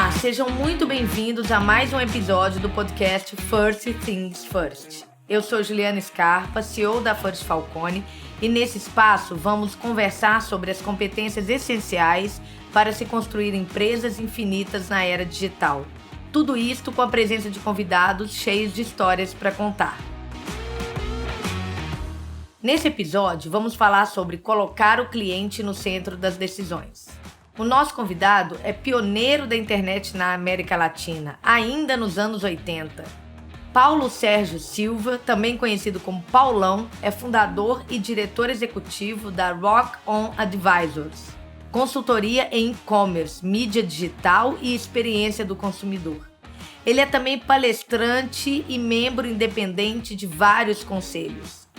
Olá, sejam muito bem-vindos a mais um episódio do podcast First Things First. Eu sou Juliana Scarpa, CEO da First Falcone, e nesse espaço vamos conversar sobre as competências essenciais para se construir empresas infinitas na era digital. Tudo isto com a presença de convidados cheios de histórias para contar. Nesse episódio, vamos falar sobre colocar o cliente no centro das decisões. O nosso convidado é pioneiro da internet na América Latina, ainda nos anos 80. Paulo Sérgio Silva, também conhecido como Paulão, é fundador e diretor executivo da Rock On Advisors, consultoria em e-commerce, mídia digital e experiência do consumidor. Ele é também palestrante e membro independente de vários conselhos.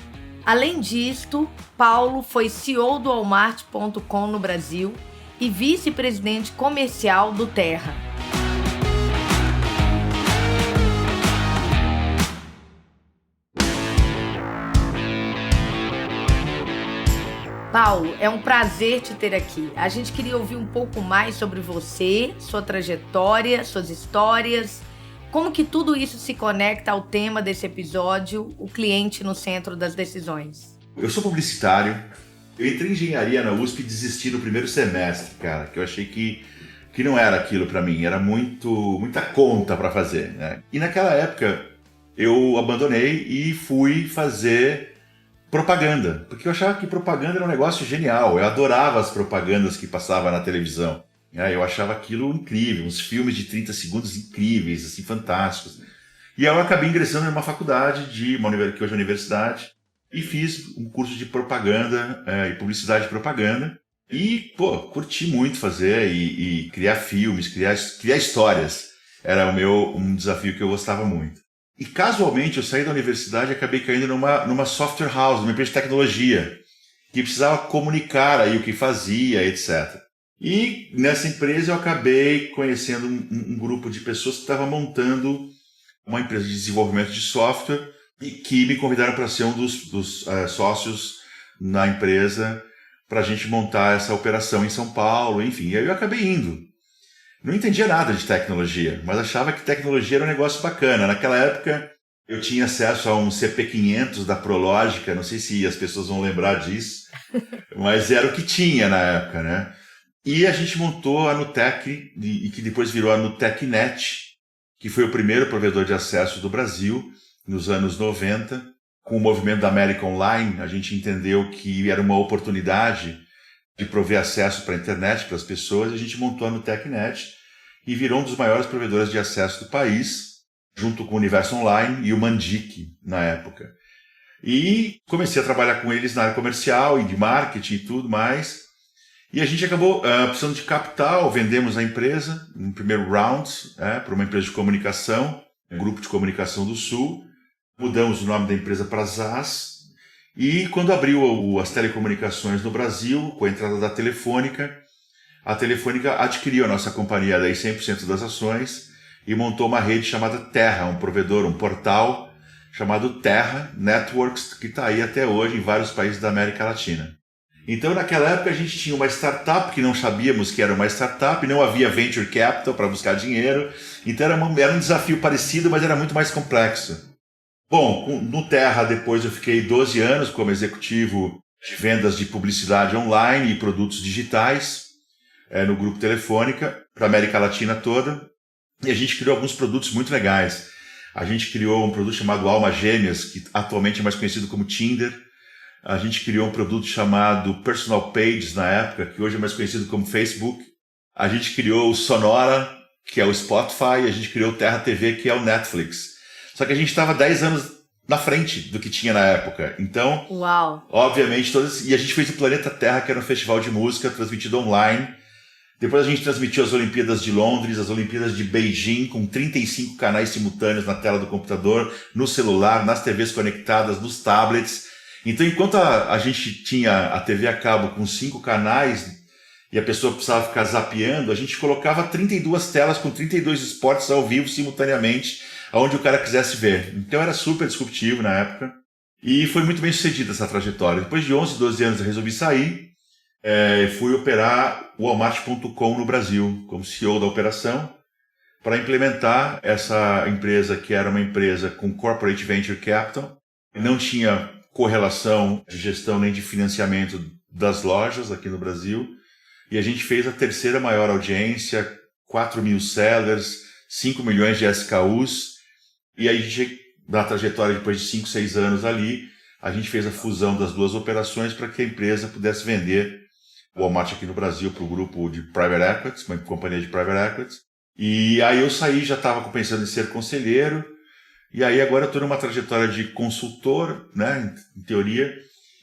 Além disto, Paulo foi CEO do Walmart.com no Brasil e vice-presidente comercial do Terra. Paulo, é um prazer te ter aqui. A gente queria ouvir um pouco mais sobre você, sua trajetória, suas histórias, como que tudo isso se conecta ao tema desse episódio, o cliente no centro das decisões. Eu sou publicitário. Eu entrei em engenharia na USP e desisti no primeiro semestre, cara, que eu achei que não era aquilo para mim, era muita conta para fazer, né? E naquela época eu abandonei e fui fazer propaganda, porque eu achava que propaganda era um negócio genial, eu adorava as propagandas que passavam na televisão, né? Eu achava aquilo incrível, uns filmes de 30 segundos incríveis, assim, fantásticos. E aí eu acabei ingressando numa faculdade, que hoje é universidade, e fiz um curso de propaganda e publicidade de propaganda. E, curti muito fazer e criar filmes, criar histórias. Era um desafio que eu gostava muito. E casualmente eu saí da universidade e acabei caindo numa software house, numa empresa de tecnologia, que precisava comunicar aí o que fazia, etc. E nessa empresa eu acabei conhecendo um grupo de pessoas que estava montando uma empresa de desenvolvimento de software e que me convidaram para ser um dos sócios na empresa para a gente montar essa operação em São Paulo, enfim. E aí eu acabei indo. Não entendia nada de tecnologia, mas achava que tecnologia era um negócio bacana. Naquela época eu tinha acesso a um CP500 da Prológica, não sei se as pessoas vão lembrar disso, mas era o que tinha na época, né? E a gente montou a Nutec, e que depois virou a NutecNet, que foi o primeiro provedor de acesso do Brasil, nos anos 90, com o movimento da América Online, a gente entendeu que era uma oportunidade de prover acesso para a internet, para as pessoas, e a gente montou a NutecNet e virou um dos maiores provedores de acesso do país, junto com o Universo Online e o Mandic, na época. E comecei a trabalhar com eles na área comercial e de marketing e tudo mais, e a gente acabou precisando de capital, vendemos a empresa, no primeiro round, para uma empresa de comunicação, Grupo de Comunicação do Sul. Mudamos o nome da empresa para ZAS, e quando abriu as telecomunicações no Brasil, com a entrada da Telefônica, a Telefônica adquiriu a nossa companhia, daí 100% das ações, e montou uma rede chamada Terra, um provedor, um portal chamado Terra Networks, que está aí até hoje em vários países da América Latina. Então, naquela época, a gente tinha uma startup que não sabíamos que era uma startup, não havia venture capital para buscar dinheiro, então era um desafio parecido, mas era muito mais complexo. Bom, no Terra depois eu fiquei 12 anos como executivo de vendas de publicidade online e produtos digitais no Grupo Telefônica, para a América Latina toda, e a gente criou alguns produtos muito legais. A gente criou um produto chamado Alma Gêmeas, que atualmente é mais conhecido como Tinder. A gente criou um produto chamado Personal Pages na época, que hoje é mais conhecido como Facebook. A gente criou o Sonora, que é o Spotify, e a gente criou o Terra TV, que é o Netflix. Só que a gente estava 10 anos na frente do que tinha na época. Então, Uau. Obviamente, e a gente fez o Planeta Terra, que era um festival de música transmitido online. Depois a gente transmitiu as Olimpíadas de Londres, as Olimpíadas de Beijing, com 35 canais simultâneos na tela do computador, no celular, nas TVs conectadas, nos tablets. Então, enquanto a gente tinha a TV a cabo com 5 canais e a pessoa precisava ficar zapeando, a gente colocava 32 telas com 32 esportes ao vivo simultaneamente, aonde o cara quisesse ver. Então era super disruptivo na época e foi muito bem sucedida essa trajetória. Depois de 11, 12 anos eu resolvi sair, fui operar o Walmart.com no Brasil como CEO da operação para implementar essa empresa, que era uma empresa com corporate venture capital, não tinha correlação de gestão nem de financiamento das lojas aqui no Brasil, e a gente fez a terceira maior audiência, 4 mil sellers, 5 milhões de SKUs, e aí a gente, na trajetória depois de 5, 6 anos ali, a gente fez a fusão das duas operações para que a empresa pudesse vender o Walmart aqui no Brasil para o grupo de Private Equity, uma companhia de Private Equity. E aí eu saí, já estava pensando em ser conselheiro, e aí agora eu estou numa trajetória de consultor, né, em teoria,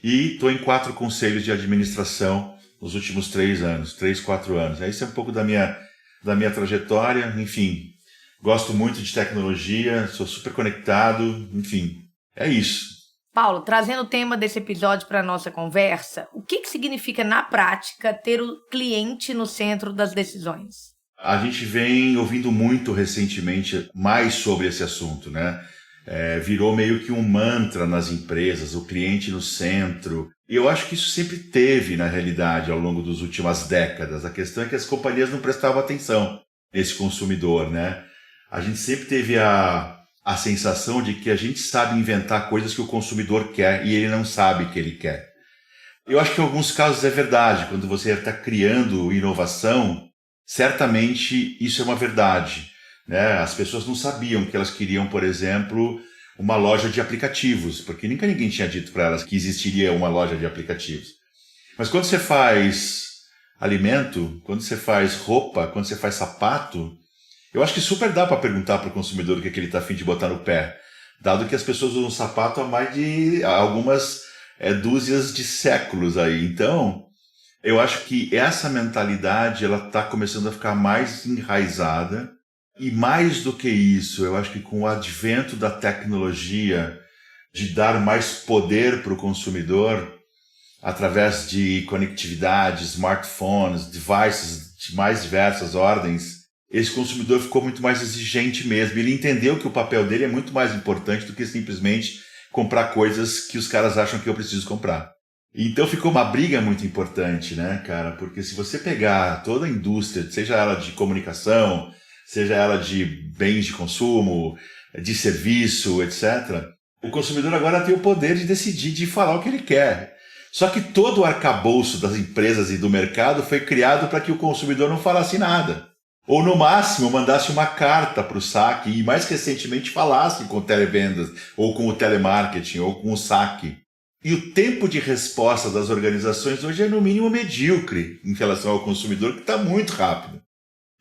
e estou em 4 conselhos de administração nos últimos 3 anos, 3, 4 anos. Esse é um pouco da minha trajetória, enfim, gosto muito de tecnologia, sou super conectado, enfim, é isso. Paulo, trazendo o tema desse episódio para a nossa conversa, o que significa na prática ter o cliente no centro das decisões? A gente vem ouvindo muito recentemente mais sobre esse assunto, né? Virou meio que um mantra nas empresas, o cliente no centro. E eu acho que isso sempre teve, na realidade, ao longo das últimas décadas. A questão é que as companhias não prestavam atenção nesse consumidor, né? A gente sempre teve a sensação de que a gente sabe inventar coisas que o consumidor quer e ele não sabe que ele quer. Eu acho que em alguns casos é verdade. Quando você está criando inovação, certamente isso é uma verdade, né? As pessoas não sabiam que elas queriam, por exemplo, uma loja de aplicativos, porque nunca ninguém tinha dito para elas que existiria uma loja de aplicativos. Mas quando você faz alimento, quando você faz roupa, quando você faz sapato, eu acho que super dá para perguntar para o consumidor o que ele está a fim de botar no pé, dado que as pessoas usam sapato há mais de algumas dúzias de séculos aí. Então, eu acho que essa mentalidade ela está começando a ficar mais enraizada, e mais do que isso, eu acho que com o advento da tecnologia, de dar mais poder para o consumidor, através de conectividade, smartphones, devices de mais diversas ordens, esse consumidor ficou muito mais exigente mesmo. Ele entendeu que o papel dele é muito mais importante do que simplesmente comprar coisas que os caras acham que eu preciso comprar. Então ficou uma briga muito importante, né, cara? Porque se você pegar toda a indústria, seja ela de comunicação, seja ela de bens de consumo, de serviço, etc., o consumidor agora tem o poder de decidir, de falar o que ele quer. Só que todo o arcabouço das empresas e do mercado foi criado para que o consumidor não falasse nada. Ou, no máximo, mandasse uma carta para o saque e, mais recentemente, falasse com televendas, ou com o telemarketing, ou com o saque. E o tempo de resposta das organizações hoje é, no mínimo, medíocre em relação ao consumidor, que está muito rápido.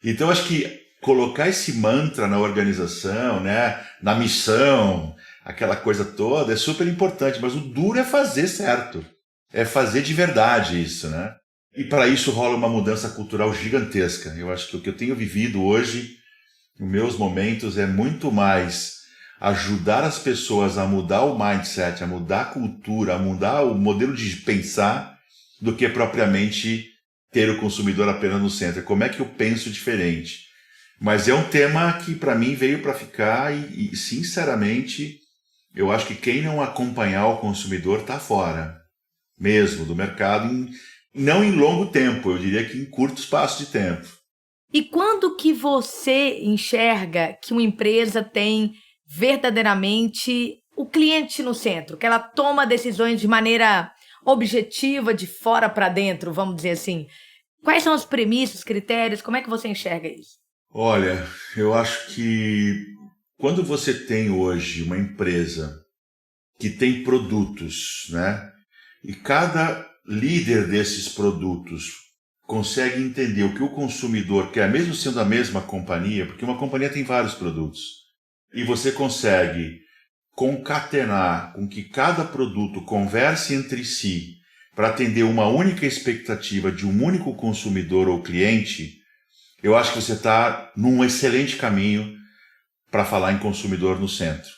Então, acho que colocar esse mantra na organização, né, na missão, aquela coisa toda, é super importante, mas o duro é fazer certo. É fazer de verdade isso, né? E para isso rola uma mudança cultural gigantesca. Eu acho que o que eu tenho vivido hoje, nos meus momentos, é muito mais ajudar as pessoas a mudar o mindset, a mudar a cultura, a mudar o modelo de pensar, do que propriamente ter o consumidor apenas no centro. Como é que eu penso diferente? Mas é um tema que para mim veio para ficar e, sinceramente, eu acho que quem não acompanhar o consumidor está fora, mesmo, do mercado, não em longo tempo, eu diria que em curto espaço de tempo. E quando que você enxerga que uma empresa tem verdadeiramente o cliente no centro, que ela toma decisões de maneira objetiva, de fora para dentro, vamos dizer assim? Quais são as premissas, critérios, como é que você enxerga isso? Olha, eu acho que quando você tem hoje uma empresa que tem produtos, né, e cada líder desses produtos consegue entender o que o consumidor quer, mesmo sendo a mesma companhia, porque uma companhia tem vários produtos, e você consegue concatenar com que cada produto converse entre si para atender uma única expectativa de um único consumidor ou cliente, eu acho que você está num excelente caminho para falar em consumidor no centro.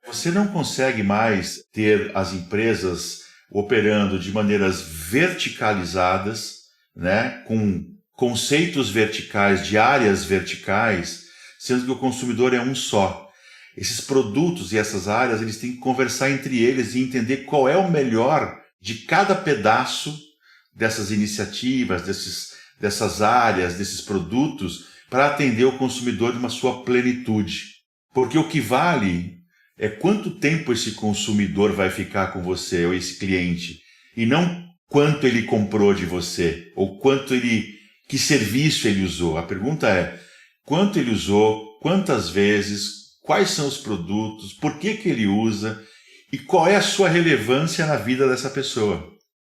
Você não consegue mais ter as empresas operando de maneiras verticalizadas, né, com conceitos verticais, de áreas verticais, sendo que o consumidor é um só. Esses produtos e essas áreas, eles têm que conversar entre eles e entender qual é o melhor de cada pedaço dessas iniciativas, dessas áreas, desses produtos, para atender o consumidor numa sua plenitude. Porque o que vale é quanto tempo esse consumidor vai ficar com você, ou esse cliente, e não quanto ele comprou de você, ou que serviço ele usou. A pergunta é, quanto ele usou, quantas vezes, quais são os produtos, por que ele usa e qual é a sua relevância na vida dessa pessoa,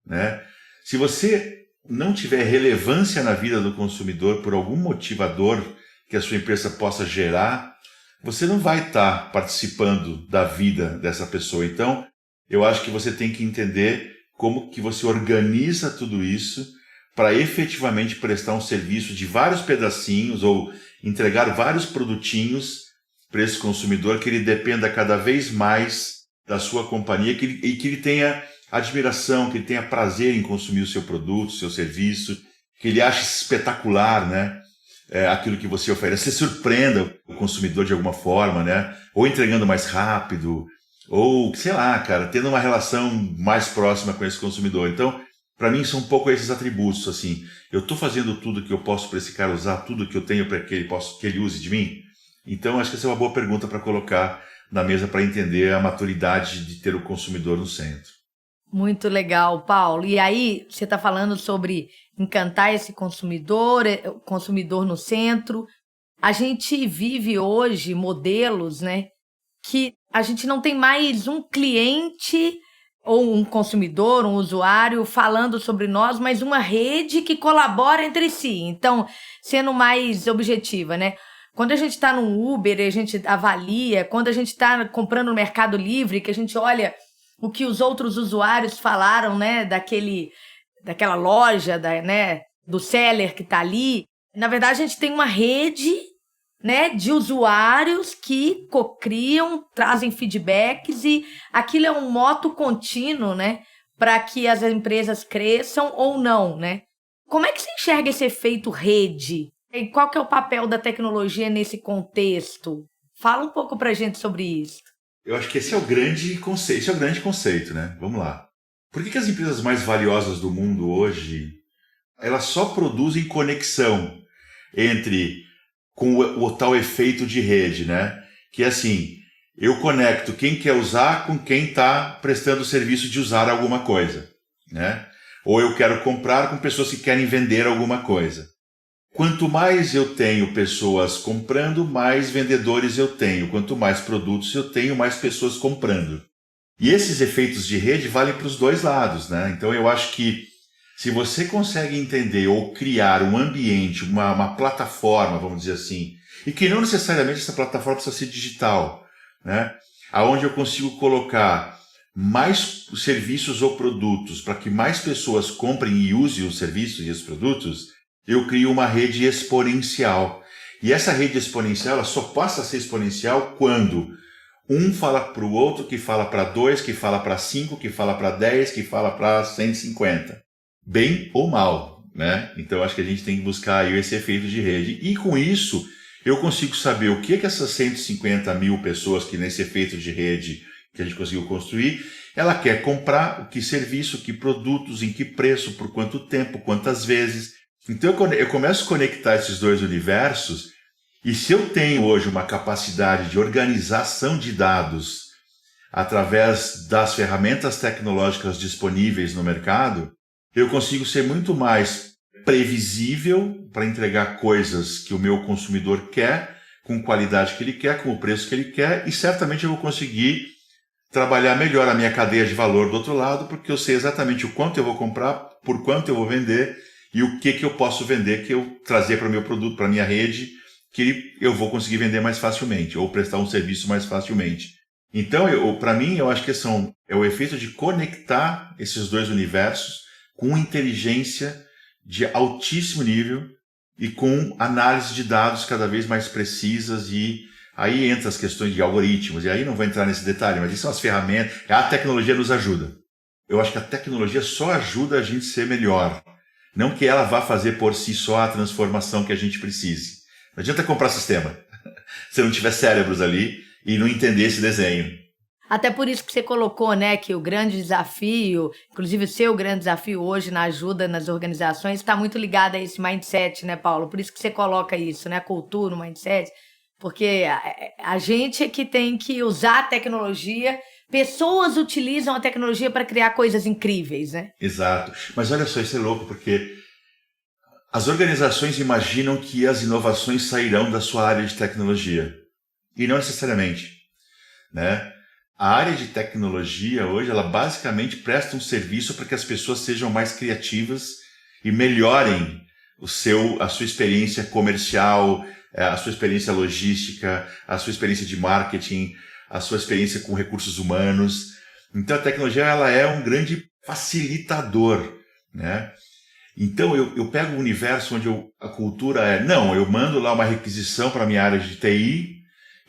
né? Se você não tiver relevância na vida do consumidor por algum motivador que a sua empresa possa gerar, você não vai estar participando da vida dessa pessoa. Então, eu acho que você tem que entender como que você organiza tudo isso para efetivamente prestar um serviço de vários pedacinhos ou entregar vários produtinhos para esse consumidor, que ele dependa cada vez mais da sua companhia e que ele tenha admiração, que ele tenha prazer em consumir o seu produto, o seu serviço, que ele ache espetacular, né? Aquilo que você oferece, você surpreenda o consumidor de alguma forma, né? Ou entregando mais rápido, ou, sei lá, cara, tendo uma relação mais próxima com esse consumidor. Então, para mim, são um pouco esses atributos, assim. Eu estou fazendo tudo que eu posso para esse cara usar, tudo que eu tenho para que ele use de mim? Então, acho que essa é uma boa pergunta para colocar na mesa para entender a maturidade de ter o consumidor no centro. Muito legal, Paulo. E aí, você está falando sobre encantar esse consumidor, o consumidor no centro. A gente vive hoje modelos, né, que a gente não tem mais um cliente ou um consumidor, um usuário falando sobre nós, mas uma rede que colabora entre si. Então, sendo mais objetiva, né? Quando a gente está no Uber, a gente avalia, quando a gente está comprando no Mercado Livre, que a gente olha o que os outros usuários falaram, né, daquela loja, né, do seller que está ali. Na verdade, a gente tem uma rede, né, de usuários que cocriam, trazem feedbacks e aquilo é um moto contínuo, né, para que as empresas cresçam ou não, né? Como é que você enxerga esse efeito rede? E qual que é o papel da tecnologia nesse contexto? Fala um pouco para a gente sobre isso. Eu acho que esse é o grande conceito, né? Vamos lá. Por que as empresas mais valiosas do mundo hoje, elas só produzem conexão com o tal efeito de rede, né? Que é assim, eu conecto quem quer usar com quem está prestando o serviço de usar alguma coisa, né? Ou eu quero comprar com pessoas que querem vender alguma coisa. Quanto mais eu tenho pessoas comprando, mais vendedores eu tenho. Quanto mais produtos eu tenho, mais pessoas comprando. E esses efeitos de rede valem para os dois lados, né? Então eu acho que se você consegue entender ou criar um ambiente, uma plataforma, vamos dizer assim, e que não necessariamente essa plataforma precisa ser digital, né? Onde eu consigo colocar mais serviços ou produtos para que mais pessoas comprem e usem os serviços e os produtos, eu crio uma rede exponencial. E essa rede exponencial ela só passa a ser exponencial quando um fala para o outro, que fala para 2, que fala para 5, que fala para 10, que fala para 150. Bem ou mal, né? Então acho que a gente tem que buscar aí esse efeito de rede. E com isso, eu consigo saber o que essas 150 mil pessoas que nesse efeito de rede que a gente conseguiu construir, ela quer comprar, que serviço, que produtos, em que preço, por quanto tempo, quantas vezes. Então eu começo a conectar esses dois universos e se eu tenho hoje uma capacidade de organização de dados através das ferramentas tecnológicas disponíveis no mercado, eu consigo ser muito mais previsível para entregar coisas que o meu consumidor quer, com qualidade que ele quer, com o preço que ele quer e certamente eu vou conseguir trabalhar melhor a minha cadeia de valor do outro lado porque eu sei exatamente o quanto eu vou comprar, por quanto eu vou vender e o que eu posso vender, que eu trazer para o meu produto, para a minha rede, que eu vou conseguir vender mais facilmente, ou prestar um serviço mais facilmente. Então, para mim, eu acho que é o efeito de conectar esses dois universos com inteligência de altíssimo nível e com análise de dados cada vez mais precisas e aí entra as questões de algoritmos, e aí não vou entrar nesse detalhe, mas isso são as ferramentas, a tecnologia nos ajuda. Eu acho que a tecnologia só ajuda a gente a ser melhor. Não que ela vá fazer por si só a transformação que a gente precise. Não adianta comprar sistema se não tiver cérebros ali e não entender esse desenho. Até por isso que você colocou, né, que o grande desafio, inclusive o seu grande desafio hoje na ajuda nas organizações, está muito ligado a esse mindset, né, Paulo? Por isso que você coloca isso, né, a cultura, o mindset, porque a gente é que tem que usar a tecnologia, pessoas utilizam a tecnologia para criar coisas incríveis, né? Exato. Mas olha só, isso é louco, porque as organizações imaginam que as inovações sairão da sua área de tecnologia. E não necessariamente, né? A área de tecnologia hoje, ela basicamente presta um serviço para que as pessoas sejam mais criativas e melhorem a sua experiência comercial, a sua experiência logística, a sua experiência de marketing, a sua experiência com recursos humanos. Então a tecnologia, ela é um grande facilitador, né? Então eu pego um universo onde a cultura eu mando lá uma requisição para a minha área de TI,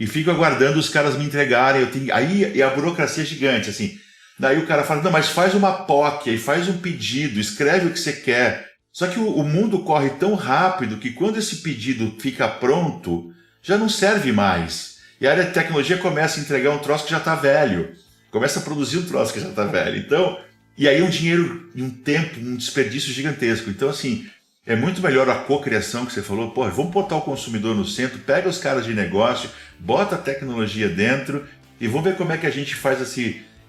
e fico aguardando os caras me entregarem. Aí a burocracia é gigante, assim. Daí o cara fala, não, mas faz uma POC, aí faz um pedido, escreve o que você quer. Só que o mundo corre tão rápido que quando esse pedido fica pronto, já não serve mais. E a área de tecnologia começa a entregar um troço que já está velho. Começa a produzir um troço que já está velho. Então, e aí um dinheiro e um tempo, um desperdício gigantesco. Então, assim, é muito melhor a cocriação que você falou. Pô, vamos botar o consumidor no centro, pega os caras de negócio, bota a tecnologia dentro e vamos ver como é que a gente faz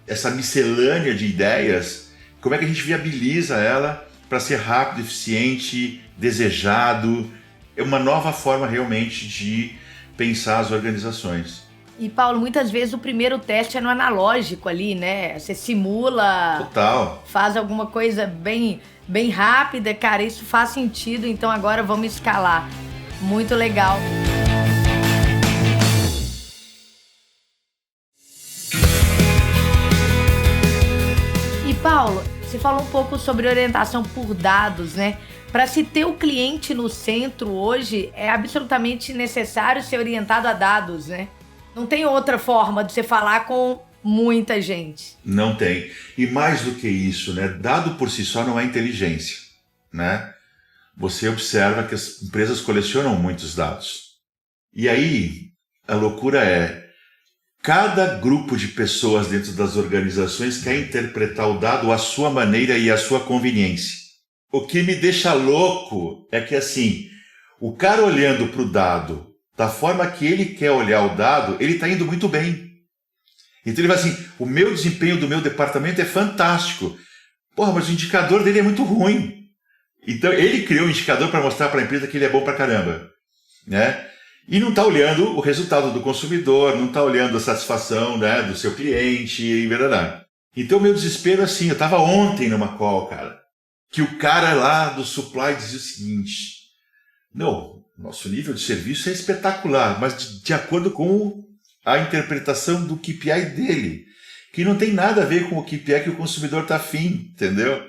essa miscelânea de ideias, como é que a gente viabiliza ela para ser rápido, eficiente, desejado. É uma nova forma realmente de pensar as organizações. E, Paulo, muitas vezes o primeiro teste é no analógico ali, né? Você simula, Total. Faz alguma coisa bem rápida, cara, isso faz sentido, então agora vamos escalar. Muito legal. E, Paulo, você falou um pouco sobre orientação por dados, né? Para se ter o cliente no centro hoje, é absolutamente necessário ser orientado a dados, né? Não tem outra forma de você falar com muita gente. Não tem. E mais do que isso, né? Dado por si só não é inteligência, né? Você observa que as empresas colecionam muitos dados. E aí, a loucura cada grupo de pessoas dentro das organizações quer interpretar o dado à sua maneira e à sua conveniência. O que me deixa louco é que, assim, o cara olhando para o dado da forma que ele quer olhar o dado, ele está indo muito bem. Então ele vai assim, o meu desempenho do meu departamento é fantástico. Porra, mas o indicador dele é muito ruim. Então ele criou um indicador para mostrar para a empresa que ele é bom pra caramba, né? E não está olhando o resultado do consumidor, não está olhando a satisfação, né, do seu cliente e blá. Então o meu desespero é assim, eu estava ontem numa call, cara, que o cara lá do supply dizia o seguinte, não, nosso nível de serviço é espetacular, mas de acordo com a interpretação do KPI dele, que não tem nada a ver com o KPI que o consumidor está afim, entendeu?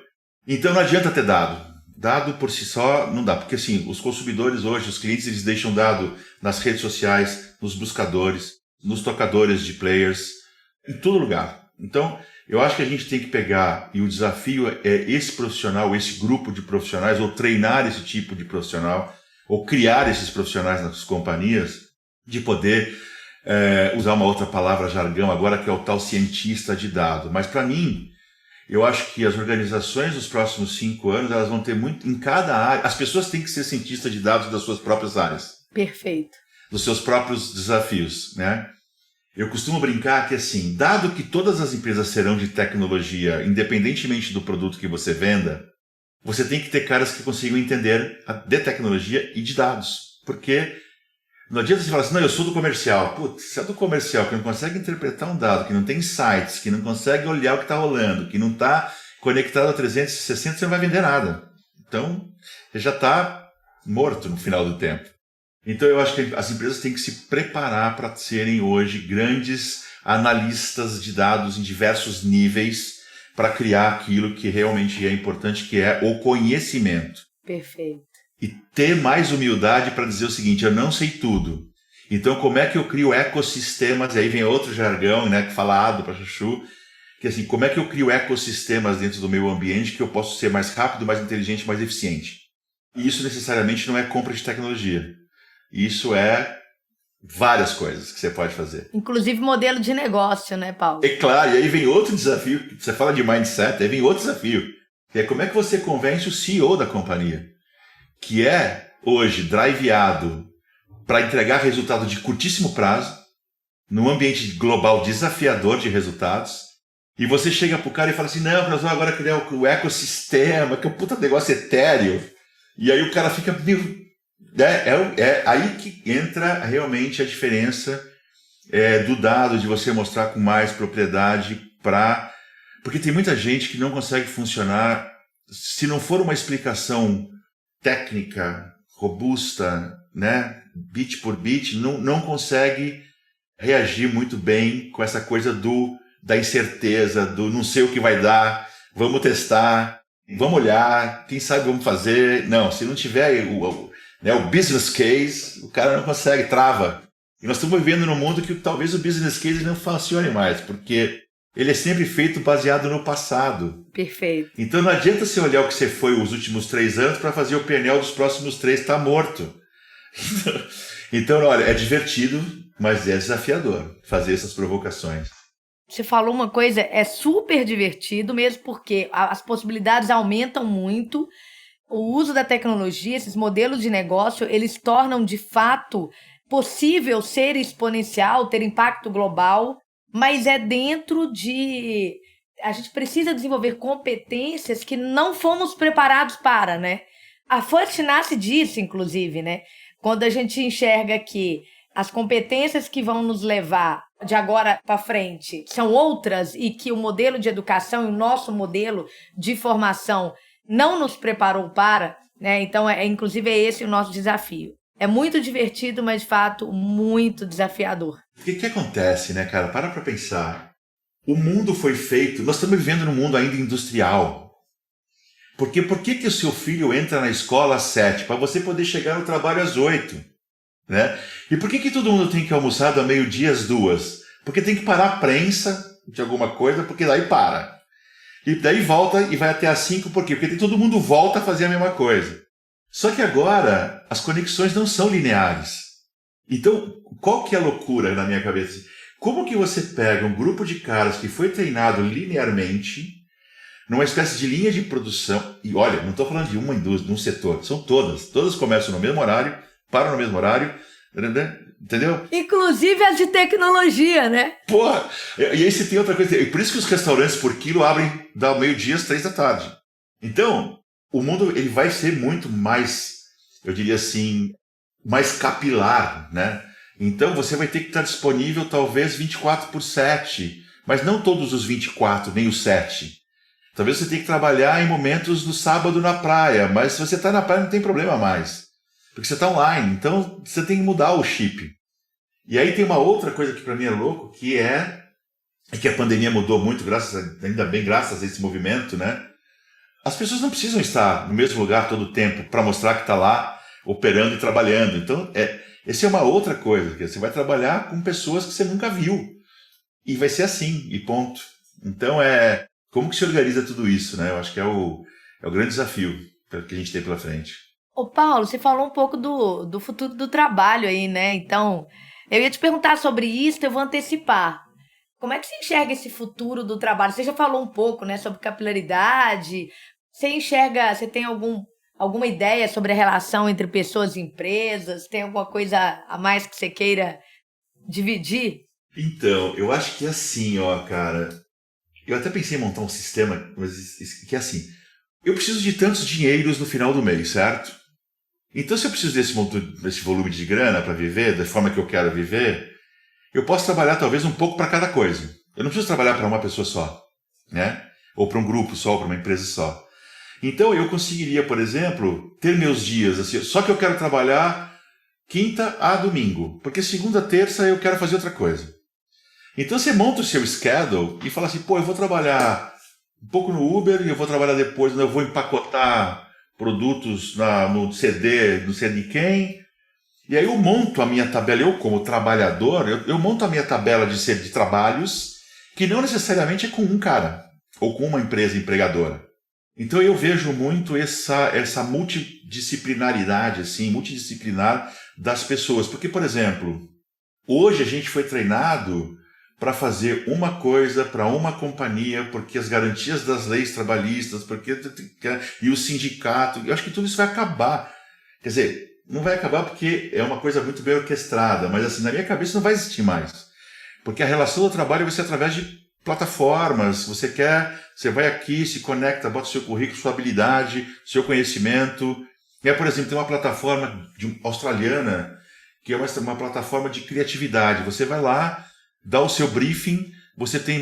Então não adianta ter dado. Dado por si só não dá, porque assim, os consumidores hoje, os clientes, eles deixam dado nas redes sociais, nos buscadores, nos tocadores de players, em todo lugar. Então, eu acho que a gente tem que pegar, e o desafio é esse profissional, esse grupo de profissionais, ou treinar esse tipo de profissional, ou criar esses profissionais nas companhias, de poder usar uma outra palavra jargão agora, que é o tal cientista de dado. Mas para mim, eu acho que as organizações dos próximos 5 anos, elas vão ter muito, em cada área, as pessoas têm que ser cientistas de dados das suas próprias áreas. Perfeito. Dos seus próprios desafios, né? Eu costumo brincar que, assim, dado que todas as empresas serão de tecnologia, independentemente do produto que você venda, você tem que ter caras que consigam entender de tecnologia e de dados. Porque não adianta você falar assim, não, eu sou do comercial. Putz, você é do comercial, que não consegue interpretar um dado, que não tem insights, que não consegue olhar o que está rolando, que não está conectado a 360, você não vai vender nada. Então, você já está morto no final do tempo. Então, eu acho que as empresas têm que se preparar para serem hoje grandes analistas de dados em diversos níveis para criar aquilo que realmente é importante, que é o conhecimento. Perfeito. E ter mais humildade para dizer o seguinte, eu não sei tudo. Então, como é que eu crio ecossistemas? E aí vem outro jargão, né, que falado para chuchu, que assim, como é que eu crio ecossistemas dentro do meu ambiente que eu posso ser mais rápido, mais inteligente, mais eficiente? E isso necessariamente não é compra de tecnologia. Isso é Várias coisas que você pode fazer. Inclusive modelo de negócio, né, Paulo? É claro, e aí vem outro desafio. Você fala de mindset, aí vem outro desafio. Que é como é que você convence o CEO da companhia, que é hoje driveado para entregar resultado de curtíssimo prazo, num ambiente global desafiador de resultados, e você chega pro cara e fala assim, não, nós vamos agora criar o ecossistema, que é um puta negócio etéreo. E aí o cara fica, é aí que entra realmente a diferença do dado, de você mostrar com mais propriedade porque tem muita gente que não consegue funcionar se não for uma explicação técnica, robusta, né, bit por bit, não consegue reagir muito bem com essa coisa da incerteza, do não sei o que vai dar, vamos testar, vamos olhar, quem sabe vamos fazer. Não, se não tiver o business case, o cara não consegue, trava. E nós estamos vivendo num mundo que talvez o business case não funcione mais, porque ele é sempre feito baseado no passado. Perfeito. Então não adianta você olhar o que você foi os últimos 3 anos para fazer o painel dos próximos 3, está morto. Então, olha, é divertido, mas é desafiador fazer essas provocações. Você falou uma coisa, é super divertido mesmo, porque as possibilidades aumentam muito. O uso da tecnologia, esses modelos de negócio, eles tornam de fato possível ser exponencial, ter impacto global, mas é dentro de... A gente precisa desenvolver competências que não fomos preparados para, né? A First nasce disso, inclusive, né? Quando a gente enxerga que as competências que vão nos levar de agora para frente são outras e que o modelo de educação e o nosso modelo de formação não nos preparou para, né? Então, inclusive, é esse o nosso desafio. É muito divertido, mas, de fato, muito desafiador. O que acontece, né, cara? Para pensar. O mundo foi feito... Nós estamos vivendo num mundo ainda industrial. Porque por que o seu filho entra na escola às 7? Para você poder chegar no trabalho às 8. Né? E por que todo mundo tem que almoçar do meio-dia às 2? Porque tem que parar a prensa de alguma coisa, porque daí para. E daí volta e vai até às 5, por quê? Porque todo mundo volta a fazer a mesma coisa. Só que agora as conexões não são lineares. Então, qual que é a loucura na minha cabeça? Como que você pega um grupo de caras que foi treinado linearmente, numa espécie de linha de produção, e olha, não estou falando de uma indústria, de um setor, são todas começam no mesmo horário, param no mesmo horário, entendeu? Inclusive as de tecnologia, né? Porra! E aí você tem outra coisa, e por isso que os restaurantes por quilo abrem da meio-dia às 3 da tarde. Então, o mundo ele vai ser muito mais, eu diria assim, mais capilar, né? Então você vai ter que estar disponível talvez 24/7, mas não todos os 24, nem os 7. Talvez você tenha que trabalhar em momentos do sábado na praia, mas se você está na praia não tem problema mais, porque você está online, então você tem que mudar o chip. E aí tem uma outra coisa que para mim é louco, que é que a pandemia mudou muito, ainda bem graças a esse movimento, né? As pessoas não precisam estar no mesmo lugar todo o tempo para mostrar que está lá operando e trabalhando. Então, essa é uma outra coisa, que você vai trabalhar com pessoas que você nunca viu. E vai ser assim, e ponto. Então, como que se organiza tudo isso, né? Eu acho que é o grande desafio que a gente tem pela frente. Ô Paulo, você falou um pouco do futuro do trabalho aí, né? Então, eu ia te perguntar sobre isso, eu vou antecipar. Como é que você enxerga esse futuro do trabalho? Você já falou um pouco, né, sobre capilaridade. Você tem alguma ideia sobre a relação entre pessoas e empresas? Tem alguma coisa a mais que você queira dividir? Então, eu acho que é assim, ó, cara. Eu até pensei em montar um sistema, mas que é assim. Eu preciso de tantos dinheiros no final do mês, certo? Então, se eu preciso desse volume de grana para viver, da forma que eu quero viver, eu posso trabalhar talvez um pouco para cada coisa. Eu não preciso trabalhar para uma pessoa só, né? Ou para um grupo só, ou para uma empresa só. Então, eu conseguiria, por exemplo, ter meus dias assim, só que eu quero trabalhar quinta a domingo, porque segunda a terça eu quero fazer outra coisa. Então, você monta o seu schedule e fala assim, eu vou trabalhar um pouco no Uber e eu vou trabalhar depois, eu vou empacotar produtos no CD, não sei de quem. E aí eu monto a minha tabela, eu como trabalhador, eu monto a minha tabela de trabalhos que não necessariamente é com um cara ou com uma empresa empregadora. Então eu vejo muito essa multidisciplinaridade, assim, multidisciplinar das pessoas. Porque, por exemplo, Hoje a gente foi treinado para fazer uma coisa para uma companhia, porque as garantias das leis trabalhistas, e o sindicato, eu acho que tudo isso vai acabar. Quer dizer, não vai acabar porque é uma coisa muito bem orquestrada, mas assim, na minha cabeça não vai existir mais. Porque a relação do trabalho vai ser através de plataformas. Você vai aqui, se conecta, bota seu currículo, sua habilidade, seu conhecimento. Por exemplo, tem uma plataforma australiana, que é uma plataforma de criatividade. Você vai lá, dá o seu briefing, você tem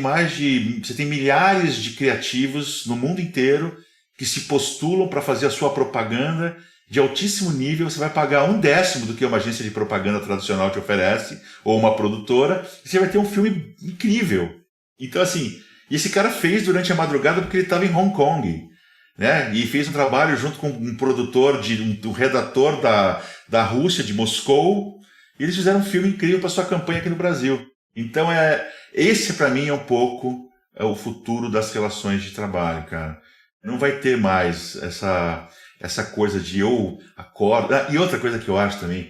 milhares de criativos no mundo inteiro que se postulam para fazer a sua propaganda de altíssimo nível. Você vai pagar 1/10 do que uma agência de propaganda tradicional te oferece, ou uma produtora, e você vai ter um filme incrível. Então, assim, esse cara fez durante a madrugada porque ele estava em Hong Kong, né? E fez um trabalho junto com um produtor, um redator da Rússia, de Moscou, e eles fizeram um filme incrível para sua campanha aqui no Brasil. Então, esse para mim é um pouco o futuro das relações de trabalho, cara. Não vai ter mais essa coisa de eu acordo. E outra coisa que eu acho também,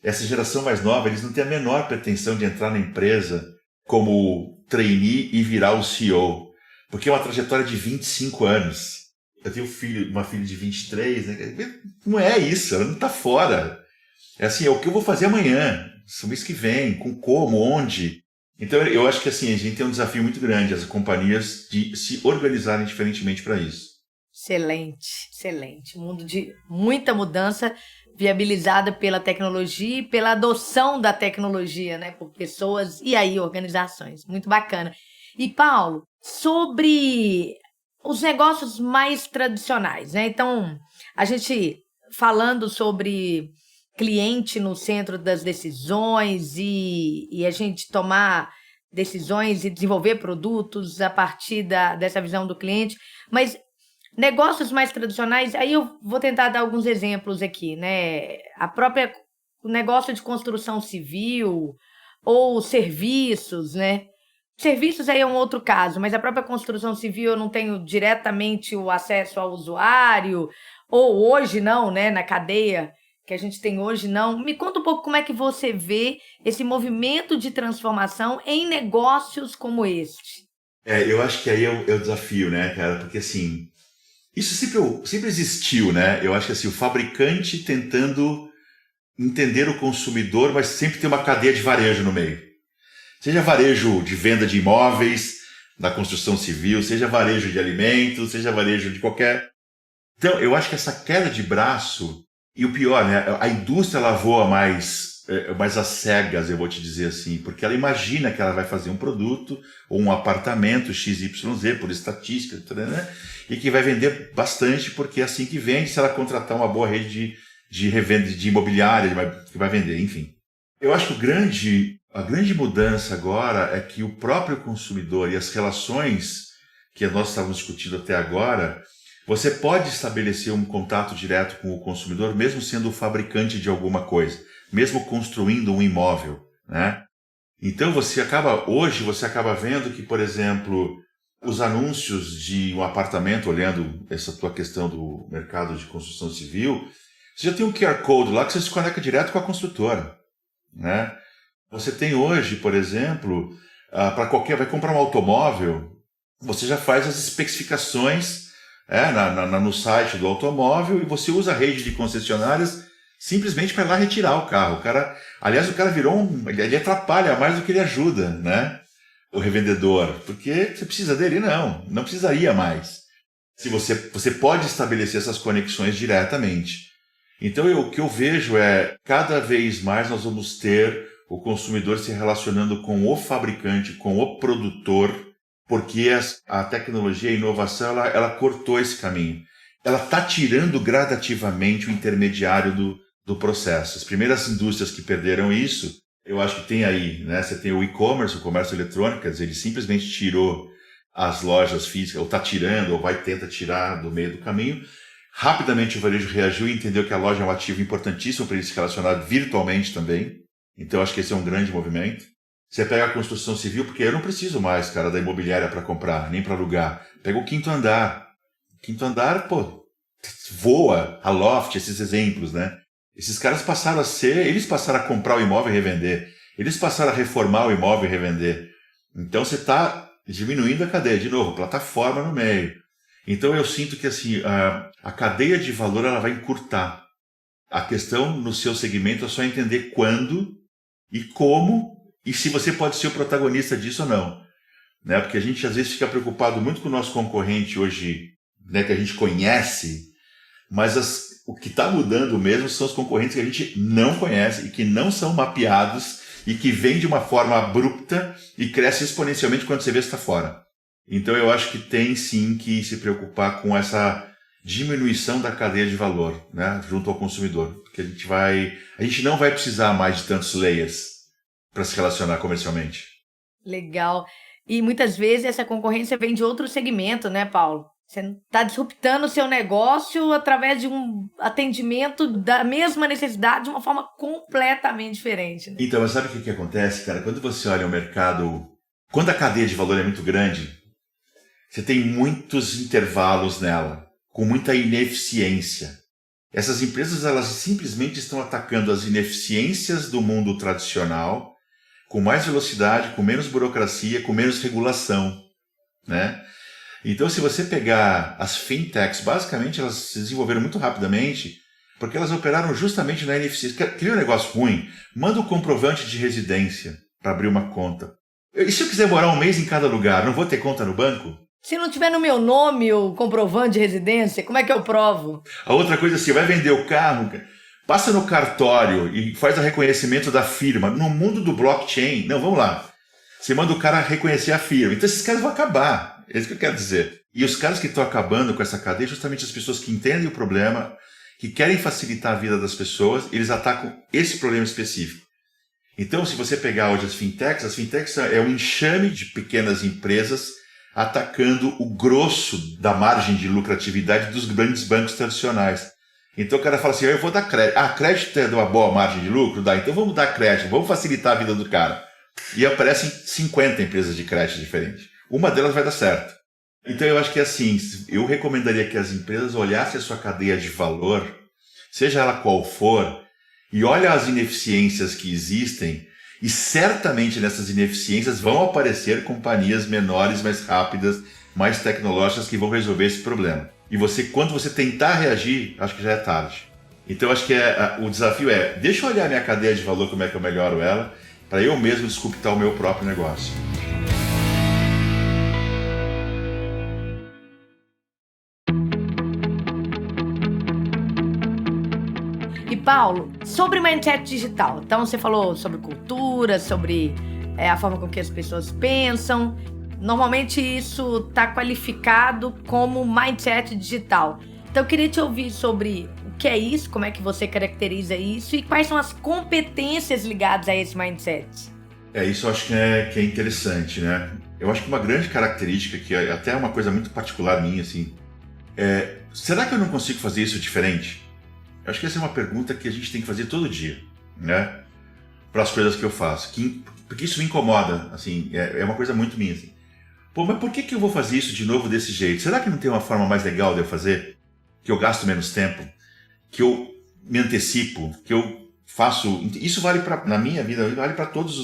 essa geração mais nova, eles não têm a menor pretensão de entrar na empresa como trainee e virar o CEO, porque é uma trajetória de 25 anos. Eu tenho uma filha de 23, né? Não é isso, ela não está fora. É assim, é o que eu vou fazer amanhã, mês que vem, com como, onde. Então eu acho que assim, a gente tem um desafio muito grande, as companhias, de se organizarem diferentemente para isso. Excelente, excelente. Um mundo de muita mudança, viabilizada pela tecnologia e pela adoção da tecnologia, né, por pessoas e aí organizações. Muito bacana. E, Paulo, sobre os negócios mais tradicionais, né? Então, a gente falando sobre cliente no centro das decisões e a gente tomar decisões e desenvolver produtos a partir dessa visão do cliente, mas negócios mais tradicionais, aí eu vou tentar dar alguns exemplos aqui, né? O negócio de construção civil ou serviços, né? Serviços aí é um outro caso, mas a própria construção civil eu não tenho diretamente o acesso ao usuário, ou hoje não, né? Na cadeia que a gente tem hoje, não. Me conta um pouco como é que você vê esse movimento de transformação em negócios como este. Eu acho que aí é o desafio, né, cara? Porque assim, isso sempre existiu, né? Eu acho que assim, o fabricante tentando entender o consumidor, mas sempre tem uma cadeia de varejo no meio. Seja varejo de venda de imóveis, da construção civil, seja varejo de alimentos, seja varejo de qualquer... Então, eu acho que essa queda de braço, e o pior, né? A indústria ela voa mais às cegas, eu vou te dizer assim, porque ela imagina que ela vai fazer um produto ou um apartamento XYZ, por estatística, né? E que vai vender bastante, porque é assim que vende, se ela contratar uma boa rede de revenda de imobiliária, que vai vender, enfim. Eu acho que a grande mudança agora é que o próprio consumidor e as relações que nós estávamos discutindo até agora, você pode estabelecer um contato direto com o consumidor, mesmo sendo o fabricante de alguma coisa, mesmo construindo um imóvel, né? Então hoje você acaba vendo que, por exemplo, os anúncios de um apartamento, olhando essa tua questão do mercado de construção civil, você já tem um QR Code lá que você se conecta direto com a construtora, né? Você tem hoje, por exemplo, vai comprar um automóvel, você já faz as especificações no site do automóvel e você usa a rede de concessionárias simplesmente para ir lá retirar o carro. O cara virou ele atrapalha mais do que ele ajuda, né? O revendedor, porque você precisa dele? Não precisaria mais. Se você pode estabelecer essas conexões diretamente. Então o que eu vejo é, cada vez mais nós vamos ter o consumidor se relacionando com o fabricante, com o produtor, porque a tecnologia e a inovação ela cortou esse caminho. Ela está tirando gradativamente o intermediário do processo. As primeiras indústrias que perderam isso, eu acho que tem aí, né? Você tem o e-commerce, o comércio eletrônico, quer dizer, ele simplesmente tirou as lojas físicas, ou está tirando, ou tenta tirar do meio do caminho. Rapidamente o varejo reagiu e entendeu que a loja é um ativo importantíssimo para ele se relacionar virtualmente também. Então eu acho que esse é um grande movimento. Você pega a construção civil, porque eu não preciso mais, cara, da imobiliária para comprar, nem para alugar. Pega o quinto andar. Quinto andar, voa, a Loft, esses exemplos, né? Esses caras passaram a comprar o imóvel e revender. eles passaram a reformar o imóvel e revender. Então você está diminuindo a cadeia, de novo, plataforma no meio. Então eu sinto que assim, a cadeia de valor ela vai encurtar. A questão no seu segmento é só entender quando e como e se você pode ser o protagonista disso ou não. Né? Porque a gente às vezes fica preocupado muito com o nosso concorrente hoje, né, que a gente conhece, mas o que está mudando mesmo são os concorrentes que a gente não conhece e que não são mapeados e que vêm de uma forma abrupta e cresce exponencialmente quando você vê que está fora. Então eu acho que tem sim que se preocupar com essa diminuição da cadeia de valor, né, junto ao consumidor. Porque a gente não vai precisar mais de tantos layers para se relacionar comercialmente. Legal. E muitas vezes essa concorrência vem de outro segmento, né, Paulo? Você está disruptando o seu negócio através de um atendimento da mesma necessidade de uma forma completamente diferente. Né? Então, mas sabe o que acontece, cara? Quando você olha o mercado, quando a cadeia de valor é muito grande, você tem muitos intervalos nela, com muita ineficiência. Essas empresas, elas simplesmente estão atacando as ineficiências do mundo tradicional, com mais velocidade, com menos burocracia, com menos regulação, né? Então, se você pegar as fintechs, basicamente elas se desenvolveram muito rapidamente porque elas operaram justamente na ineficiência. Queria um negócio ruim? Manda o comprovante de residência para abrir uma conta. E se eu quiser morar um mês em cada lugar, não vou ter conta no banco? Se não tiver no meu nome o comprovante de residência, como é que eu provo? A outra coisa é assim, vai vender o carro, passa no cartório e faz o reconhecimento da firma. No mundo do blockchain, não, vamos lá. Você manda o cara reconhecer a firma. Então esses caras vão acabar. É isso que eu quero dizer. E os caras que estão acabando com essa cadeia, justamente as pessoas que entendem o problema, que querem facilitar a vida das pessoas, eles atacam esse problema específico. Então, se você pegar hoje as fintechs é um enxame de pequenas empresas atacando o grosso da margem de lucratividade dos grandes bancos tradicionais. Então o cara fala assim, eu vou dar crédito. Ah, crédito é de uma boa margem de lucro? Dá, então vamos dar crédito, vamos facilitar a vida do cara. E aparecem 50 empresas de crédito diferentes. Uma delas vai dar certo. Então eu acho que assim, eu recomendaria que as empresas olhassem a sua cadeia de valor, seja ela qual for, e olhem as ineficiências que existem, e certamente nessas ineficiências vão aparecer companhias menores, mais rápidas, mais tecnológicas que vão resolver esse problema. E quando você tentar reagir, acho que já é tarde. Então acho que o desafio deixa eu olhar a minha cadeia de valor, como é que eu melhoro ela, para eu mesmo disruptar o meu próprio negócio. E Paulo, sobre mindset digital, então você falou sobre cultura, sobre a forma com que as pessoas pensam. Normalmente isso está qualificado como mindset digital. Então eu queria te ouvir sobre o que é isso, como é que você caracteriza isso e quais são as competências ligadas a esse mindset. Isso eu acho que é interessante, né? Eu acho que uma grande característica, que é até uma coisa muito particular minha, assim, será que eu não consigo fazer isso diferente? Eu acho que essa é uma pergunta que a gente tem que fazer todo dia, né? Para as coisas que eu faço. Porque isso me incomoda, assim, é uma coisa muito minha, assim. Pô, mas por que eu vou fazer isso de novo desse jeito? Será que não tem uma forma mais legal de eu fazer? Que eu gasto menos tempo? Que eu me antecipo? Que eu faço... Isso vale na minha vida, vale para todas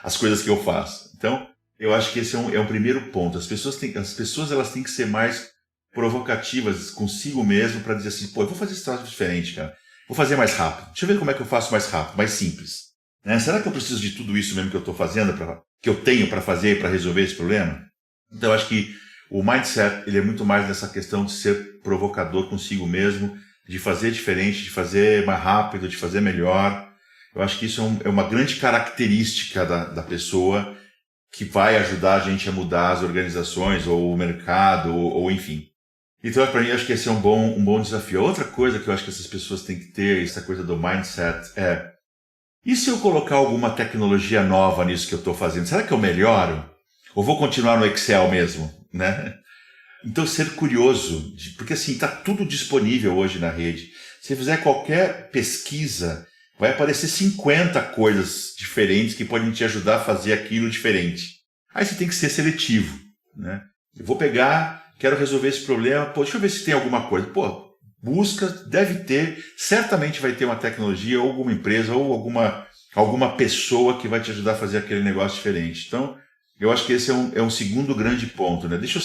as coisas que eu faço. Então, eu acho que esse é um primeiro ponto. As pessoas elas têm que ser mais provocativas consigo mesmo para dizer assim, pô, eu vou fazer esse troço diferente, cara. Vou fazer mais rápido. Deixa eu ver como é que eu faço mais rápido, mais simples. Né? Será que eu preciso de tudo isso mesmo que eu estou fazendo, que eu tenho para fazer para resolver esse problema? Então, eu acho que o mindset ele é muito mais nessa questão de ser provocador consigo mesmo, de fazer diferente, de fazer mais rápido, de fazer melhor. Eu acho que isso é uma grande característica da pessoa que vai ajudar a gente a mudar as organizações ou o mercado ou enfim. Então, para mim, acho que esse é um bom desafio. Outra coisa que eu acho que essas pessoas têm que ter, essa coisa do mindset, e se eu colocar alguma tecnologia nova nisso que eu estou fazendo? Será que eu melhoro? Ou vou continuar no Excel mesmo? Né? Então, ser curioso, porque assim, está tudo disponível hoje na rede. Se fizer qualquer pesquisa, vai aparecer 50 coisas diferentes que podem te ajudar a fazer aquilo diferente. Aí você tem que ser seletivo. Né? Eu vou quero resolver esse problema, deixa eu ver se tem alguma coisa. busca, deve ter, certamente vai ter uma tecnologia ou alguma empresa ou alguma alguma pessoa que vai te ajudar a fazer aquele negócio diferente. Então, eu acho que esse é um segundo grande ponto, né? Deixa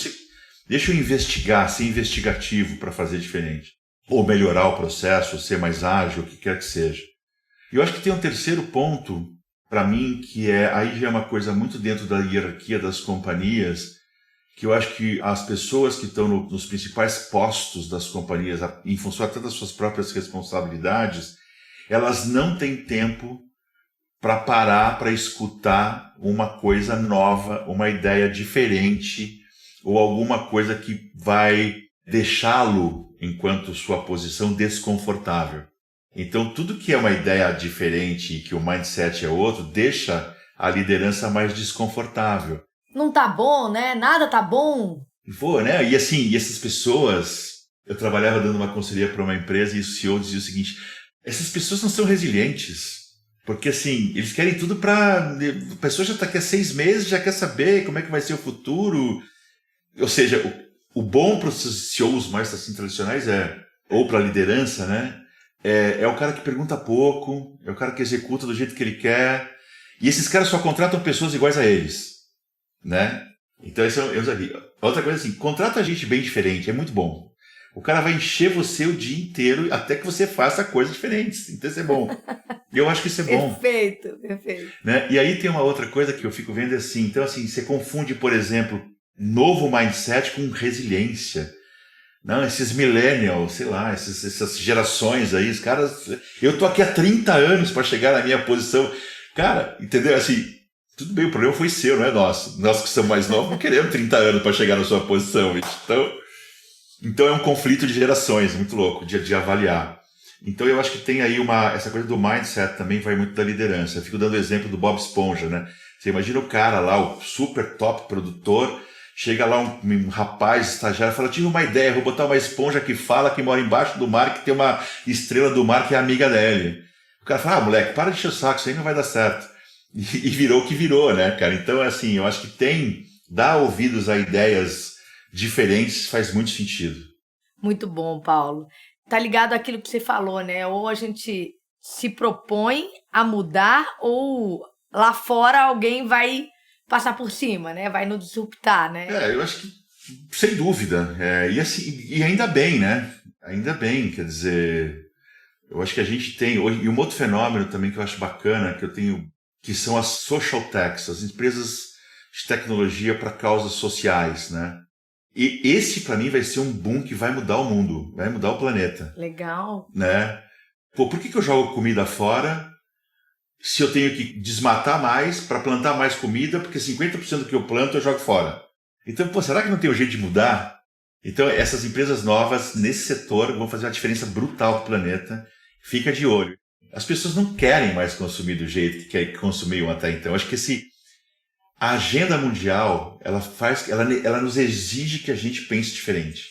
eu investigar, ser investigativo para fazer diferente. Ou melhorar o processo, ser mais ágil, o que quer que seja. E eu acho que tem um terceiro ponto, para mim, que aí já é uma coisa muito dentro da hierarquia das companhias, que eu acho que as pessoas que estão nos principais postos das companhias, em função até das suas próprias responsabilidades, elas não têm tempo para parar para escutar uma coisa nova, uma ideia diferente, ou alguma coisa que vai deixá-lo, enquanto sua posição, desconfortável. Então, tudo que é uma ideia diferente e que o mindset é outro, deixa a liderança mais desconfortável. Não tá bom, né? Nada tá bom. Né? E assim, essas pessoas... Eu trabalhava dando uma conselhia para uma empresa e o CEO dizia o seguinte: essas pessoas não são resilientes. Porque assim, eles querem tudo para... A pessoa já está aqui há 6 meses, já quer saber como é que vai ser o futuro. Ou seja, o bom para os CEOs mais assim, tradicionais ou para a liderança, né? É o cara que pergunta pouco, é o cara que executa do jeito que ele quer. E esses caras só contratam pessoas iguais a eles, né? Então, esse é um desafio. Outra coisa assim, contrata gente bem diferente, é muito bom. O cara vai encher você o dia inteiro até que você faça coisas diferentes. Então, isso é bom. E eu acho que isso é bom. Perfeito. Né? E aí tem uma outra coisa que eu fico vendo assim. Então, assim, você confunde, por exemplo, novo mindset com resiliência. Não, esses millennials, sei lá, essas gerações aí, os caras... Eu tô aqui há 30 anos para chegar na minha posição. Cara, entendeu? Assim, tudo bem, o problema foi seu, não é nosso. Nós que somos mais novos não queremos 30 anos para chegar na sua posição. Então é um conflito de gerações, muito louco, de avaliar. Então eu acho que tem aí essa coisa do mindset também vai muito da liderança. Eu fico dando o exemplo do Bob Esponja, né? Você imagina o cara lá, o super top produtor... Chega lá um rapaz estagiário e fala: tive uma ideia, vou botar uma esponja que fala, que mora embaixo do mar, que tem uma estrela do mar que é amiga dele. O cara fala: moleque, para de encher o saco, isso aí não vai dar certo. E virou o que virou, né, cara? Então, assim, eu acho que dar ouvidos a ideias diferentes faz muito sentido. Muito bom, Paulo. Tá ligado àquilo que você falou, né? Ou a gente se propõe a mudar, ou lá fora alguém vai passar por cima, né? Vai nos disruptar, né? Eu acho que, sem dúvida. E assim, e ainda bem, né? Ainda bem, quer dizer, eu acho que a gente tem... E um outro fenômeno também que eu acho bacana, que eu tenho, que são as social techs, as empresas de tecnologia para causas sociais, né? E esse, para mim, vai ser um boom que vai mudar o mundo, vai mudar o planeta. Legal. Né? Pô, por que eu jogo comida fora se eu tenho que desmatar mais para plantar mais comida, porque 50% do que eu planto eu jogo fora? Então, pô, será que não tem um jeito de mudar? Então, essas empresas novas nesse setor vão fazer uma diferença brutal para o planeta. Fica de olho. As pessoas não querem mais consumir do jeito que consumiam até então. Acho que a agenda mundial, ela nos exige que a gente pense diferente.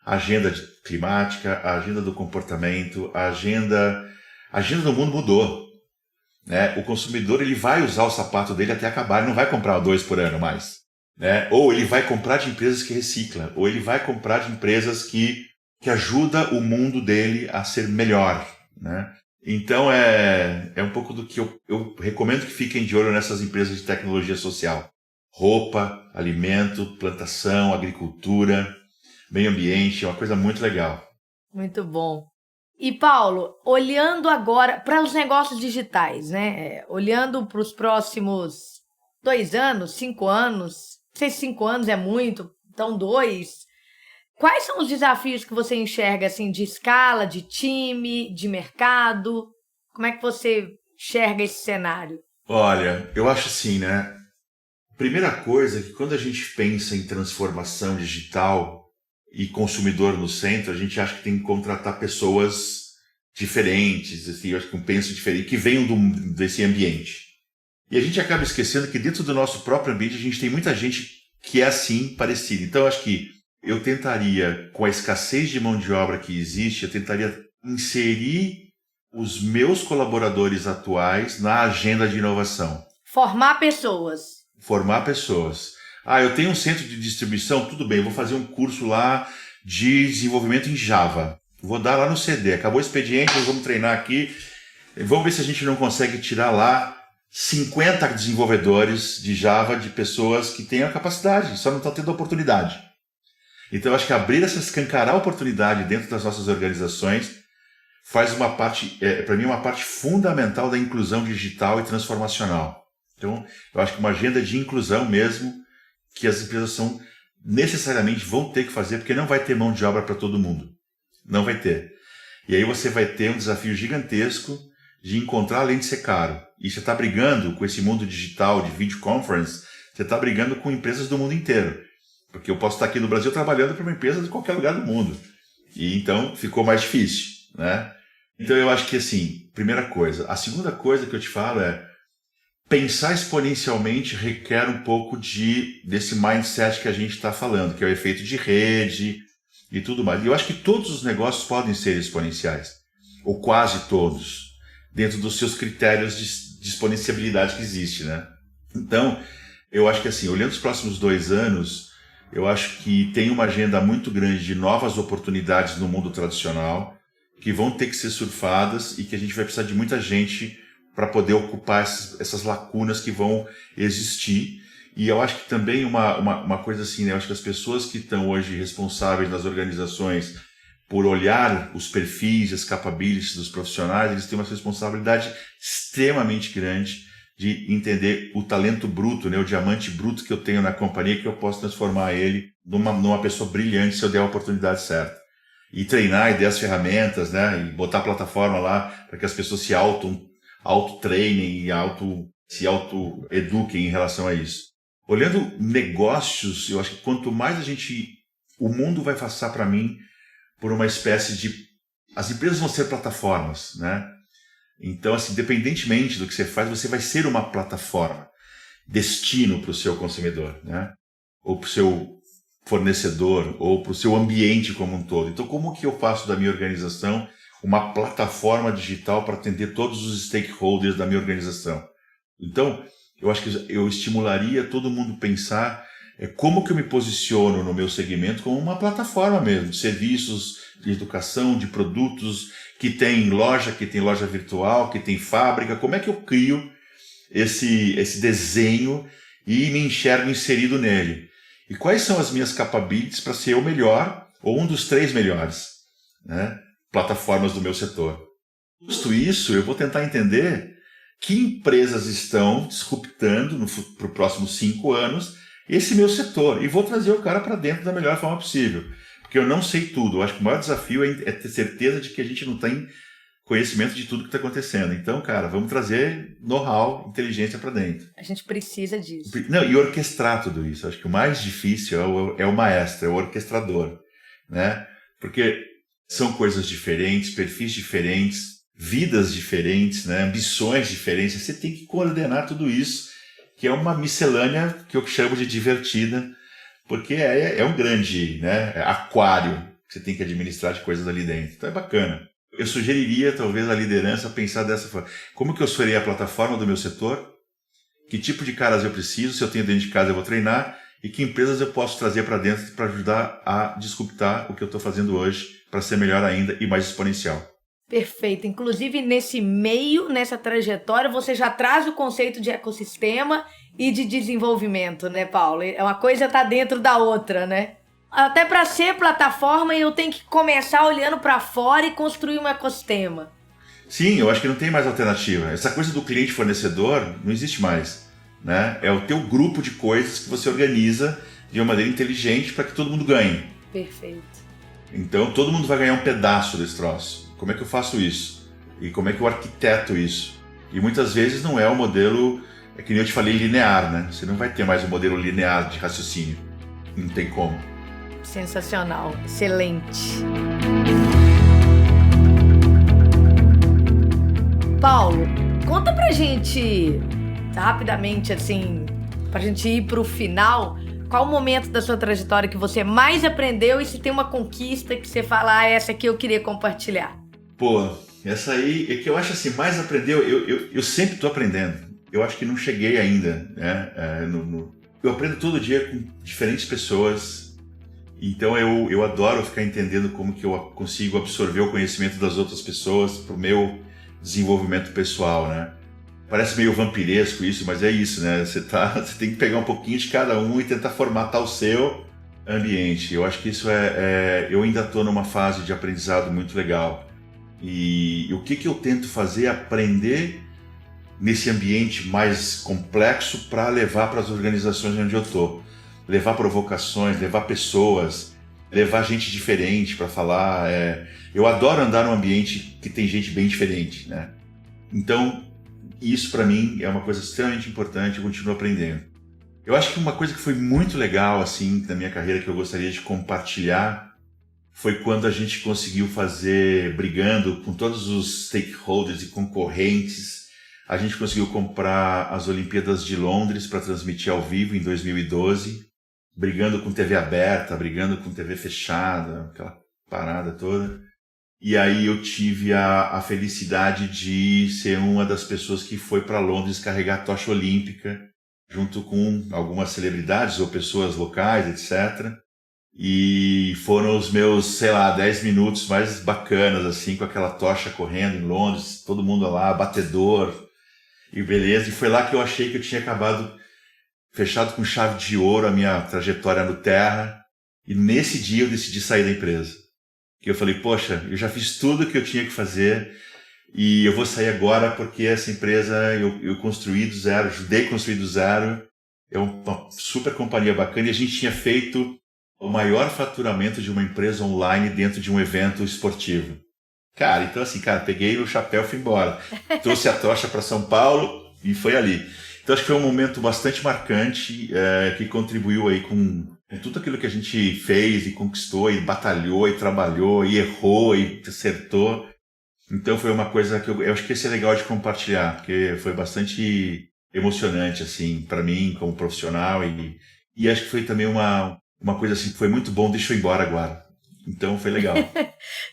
A agenda climática, a agenda do comportamento, a agenda do mundo mudou. Né? O consumidor ele vai usar o sapato dele até acabar, ele não vai comprar 2 por ano mais. Né? Ou ele vai comprar de empresas que reciclam, ou ele vai comprar de empresas que ajudam o mundo dele a ser melhor. Né? Então é um pouco do que eu recomendo que fiquem de olho nessas empresas de tecnologia social. Roupa, alimento, plantação, agricultura, meio ambiente, é uma coisa muito legal. Muito bom. E Paulo, olhando agora para os negócios digitais, né? Olhando para os próximos 2 anos, 5 anos, não sei se 5 anos é muito, então 2. Quais são os desafios que você enxerga assim, de escala, de time, de mercado? Como é que você enxerga esse cenário? Olha, eu acho assim, né? Primeira coisa é que quando a gente pensa em transformação digital e consumidor no centro, a gente acha que tem que contratar pessoas diferentes, assim, eu acho que um penso diferente, que venham desse ambiente. E a gente acaba esquecendo que dentro do nosso próprio ambiente a gente tem muita gente que é assim, parecida. Então eu acho que eu tentaria, com a escassez de mão de obra que existe, eu tentaria inserir os meus colaboradores atuais na agenda de inovação. Formar pessoas. Eu tenho um centro de distribuição, tudo bem, eu vou fazer um curso lá de desenvolvimento em Java. Vou dar lá no CD, acabou o expediente, nós vamos treinar aqui. Vamos ver se a gente não consegue tirar lá 50 desenvolvedores de Java de pessoas que têm a capacidade, só não estão tendo oportunidade. Então, eu acho que escancarar a oportunidade dentro das nossas organizações faz uma parte, para mim, uma parte fundamental da inclusão digital e transformacional. Então, eu acho que uma agenda de inclusão mesmo, que as empresas necessariamente vão ter que fazer, porque não vai ter mão de obra para todo mundo. Não vai ter. E aí você vai ter um desafio gigantesco de encontrar, além de ser caro. E você está brigando com esse mundo digital de video conference, você está brigando com empresas do mundo inteiro. Porque eu posso estar aqui no Brasil trabalhando para uma empresa de qualquer lugar do mundo. E então ficou mais difícil, né? Então eu acho que, assim, primeira coisa. A segunda coisa que eu te falo é pensar exponencialmente requer um pouco desse mindset que a gente está falando, que é o efeito de rede e tudo mais. E eu acho que todos os negócios podem ser exponenciais, ou quase todos, dentro dos seus critérios de exponenciabilidade que existe, né? Então, eu acho que, assim, olhando os próximos 2 anos, eu acho que tem uma agenda muito grande de novas oportunidades no mundo tradicional que vão ter que ser surfadas e que a gente vai precisar de muita gente para poder ocupar essas lacunas que vão existir. E eu acho que também uma coisa assim, né? Eu acho que as pessoas que estão hoje responsáveis nas organizações por olhar os perfis, as capabilities dos profissionais, eles têm uma responsabilidade extremamente grande de entender o talento bruto, né? O diamante bruto que eu tenho na companhia, que eu posso transformar ele numa pessoa brilhante se eu der a oportunidade certa. E treinar e dar as ferramentas, né? E botar a plataforma lá para que as pessoas se auto-treinem e se auto-eduquem em relação a isso. Olhando negócios, eu acho que quanto mais o mundo vai passar para mim por uma espécie de... As empresas vão ser plataformas, né? Então, assim, independentemente do que você faz, você vai ser uma plataforma, destino para o seu consumidor, né? Ou para o seu fornecedor, ou para o seu ambiente como um todo. Então, como que eu faço da minha organização uma plataforma digital para atender todos os stakeholders da minha organização? Então, eu acho que eu estimularia todo mundo a pensar como que eu me posiciono no meu segmento como uma plataforma mesmo, de serviços, de educação, de produtos, que tem loja virtual, que tem fábrica. Como é que eu crio esse desenho e me enxergo inserido nele? E quais são as minhas capabilities para ser o melhor ou um dos 3 melhores, né, plataformas do meu setor? Posto isso, eu vou tentar entender que empresas estão disruptando para os próximos 5 anos esse meu setor e vou trazer o cara para dentro da melhor forma possível. Porque eu não sei tudo. Eu acho que o maior desafio é ter certeza de que a gente não tem conhecimento de tudo que está acontecendo. Então, cara, vamos trazer know-how, inteligência para dentro. A gente precisa disso. Não, e orquestrar tudo isso. Eu acho que o mais difícil é o maestro, é o orquestrador, né? Porque são coisas diferentes, perfis diferentes, vidas diferentes, né? Ambições diferentes. Você tem que coordenar tudo isso, que é uma miscelânea que eu chamo de divertida, porque é um grande, né, aquário que você tem que administrar de coisas ali dentro. Então é bacana. Eu sugeriria, talvez, a liderança pensar dessa forma. Como que eu serei a plataforma do meu setor? Que tipo de caras eu preciso? Se eu tenho dentro de casa, eu vou treinar. E que empresas eu posso trazer para dentro para ajudar a disruptar o que eu estou fazendo hoje para ser melhor ainda e mais exponencial. Perfeito. Inclusive, nessa trajetória, você já traz o conceito de ecossistema e de desenvolvimento, né, Paulo? Uma coisa está dentro da outra, né? Até para ser plataforma, eu tenho que começar olhando para fora e construir um ecossistema. Sim, eu acho que não tem mais alternativa. Essa coisa do cliente fornecedor não existe mais, né? É o teu grupo de coisas que você organiza de uma maneira inteligente para que todo mundo ganhe. Perfeito. Então, todo mundo vai ganhar um pedaço desse troço. Como é que eu faço isso? E como é que eu arquiteto isso? E muitas vezes não é o modelo, é que nem eu te falei, linear, né? Você não vai ter mais um modelo linear de raciocínio. Não tem como. Sensacional. Excelente. Paulo, conta pra gente, rapidamente, assim, pra gente ir pro final, qual o momento da sua trajetória que você mais aprendeu e se tem uma conquista que você fala, essa aqui eu queria compartilhar? Pô, essa aí, é que eu acho assim, mais aprendeu, eu sempre estou aprendendo. Eu acho que não cheguei ainda, né? Eu aprendo todo dia com diferentes pessoas, então eu adoro ficar entendendo como que eu consigo absorver o conhecimento das outras pessoas para o meu desenvolvimento pessoal, né? Parece meio vampiresco isso, mas é isso, né? Você tem que pegar um pouquinho de cada um e tentar formatar o seu ambiente. Eu acho que isso eu ainda estou numa fase de aprendizado muito legal. E o que eu tento fazer é aprender nesse ambiente mais complexo para levar para as organizações onde eu estou. Levar provocações, levar pessoas, levar gente diferente para falar. Eu adoro andar num ambiente que tem gente bem diferente, né? Então, isso para mim é uma coisa extremamente importante, eu continuo aprendendo. Eu acho que uma coisa que foi muito legal assim na minha carreira que eu gostaria de compartilhar foi quando a gente conseguiu fazer, brigando com todos os stakeholders e concorrentes, a gente conseguiu comprar as Olimpíadas de Londres para transmitir ao vivo em 2012, brigando com TV aberta, brigando com TV fechada, aquela parada toda. E aí eu tive a felicidade de ser uma das pessoas que foi para Londres carregar a tocha olímpica, junto com algumas celebridades ou pessoas locais, etc. E foram os meus, 10 minutos mais bacanas, assim, com aquela tocha correndo em Londres, todo mundo lá, batedor, e beleza. E foi lá que eu achei que eu tinha fechado com chave de ouro a minha trajetória no Terra. E nesse dia eu decidi sair da empresa. Que eu falei, poxa, eu já fiz tudo o que eu tinha que fazer e eu vou sair agora porque essa empresa eu construí do zero, ajudei a construir do zero. É uma super companhia bacana e a gente tinha feito o maior faturamento de uma empresa online dentro de um evento esportivo. Cara, então assim, peguei o chapéu e fui embora. Trouxe a tocha para São Paulo e foi ali. Então acho que foi um momento bastante marcante que contribuiu aí com tudo aquilo que a gente fez e conquistou e batalhou e trabalhou e errou e acertou. Então foi uma coisa que eu acho que esse é legal de compartilhar, porque foi bastante emocionante assim para mim como profissional e acho que foi também uma coisa assim que foi muito bom, deixa eu ir embora agora. Então foi legal.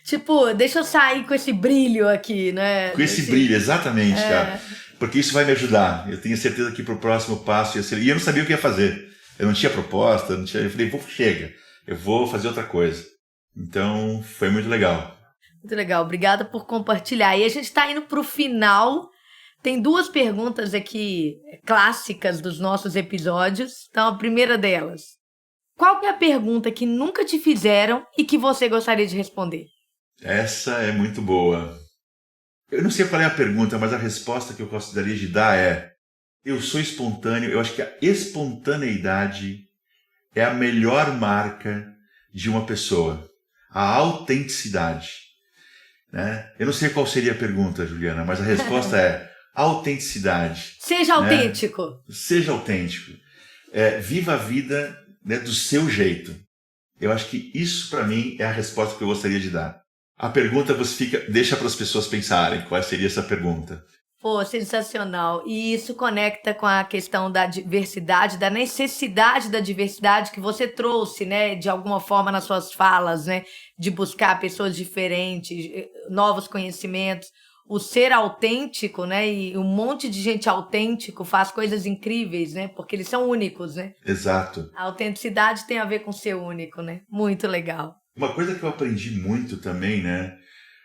Tipo, deixa eu sair com esse brilho aqui, né? Com esse brilho, exatamente, cara. Porque isso vai me ajudar. Eu tenho certeza que pro próximo passo ia ser... E eu não sabia o que ia fazer. Eu não tinha proposta, eu falei, chega, eu vou fazer outra coisa. Então, foi muito legal. Muito legal, obrigada por compartilhar. E a gente está indo para o final. Tem 2 perguntas aqui clássicas dos nossos episódios. Então, a primeira delas. Qual que é a pergunta que nunca te fizeram e que você gostaria de responder? Essa é muito boa. Eu não sei qual é a pergunta, mas a resposta que eu gostaria de dar é: eu sou espontâneo. Eu acho que a espontaneidade é a melhor marca de uma pessoa. A autenticidade. Né? Eu não sei qual seria a pergunta, Juliana, mas a resposta é autenticidade. Seja autêntico. Seja autêntico. Viva a vida, né, do seu jeito. Eu acho que isso, para mim, é a resposta que eu gostaria de dar. A pergunta deixa para as pessoas pensarem qual seria essa pergunta. Pô, sensacional. E isso conecta com a questão da diversidade, da necessidade da diversidade que você trouxe, né, de alguma forma nas suas falas, né, de buscar pessoas diferentes, novos conhecimentos. O ser autêntico, né, e um monte de gente autêntico faz coisas incríveis, né, porque eles são únicos, né? Exato. A autenticidade tem a ver com ser único, né? Muito legal. Uma coisa que eu aprendi muito também, né,